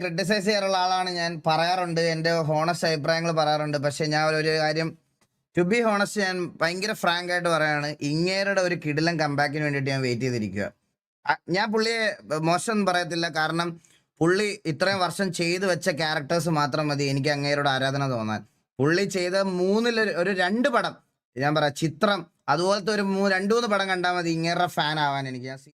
Criticise ചെയ്യാറുള്ള ആളാണ് ഞാൻ, പറയാറുണ്ട്, എൻ്റെ ഹോണസ്റ്റ് അഭിപ്രായങ്ങൾ പറയാറുണ്ട്. പക്ഷെ ഞാൻ ഒരു കാര്യം, ടു ബി ഹോണസ്റ്റ്, ഞാൻ ഭയങ്കര ഫ്രാങ്ക് ആയിട്ട് പറയാണ്, ഇങ്ങേരുടെ ഒരു കിടിലൻ കമ്പാക്കിന് വേണ്ടിയിട്ട് ഞാൻ വെയിറ്റ് ചെയ്തിരിക്കുക. ഞാൻ പുള്ളിയെ മോശം പറയത്തില്ല, കാരണം പുള്ളി ഇത്രയും വർഷം ചെയ്തു വെച്ച ക്യാരക്ടേഴ്സ് മാത്രം മതി എനിക്ക് അങ്ങേരുടെ ആരാധന തോന്നാൻ. പുള്ളി ചെയ്ത ഒരു 2 പടം, ഞാൻ പറയാം, ചിത്രം, അതുപോലത്തെ ഒരു 2-3 പടം കണ്ടാൽ മതി ഇങ്ങേരുടെ ഫാൻ ആവാൻ എനിക്ക്.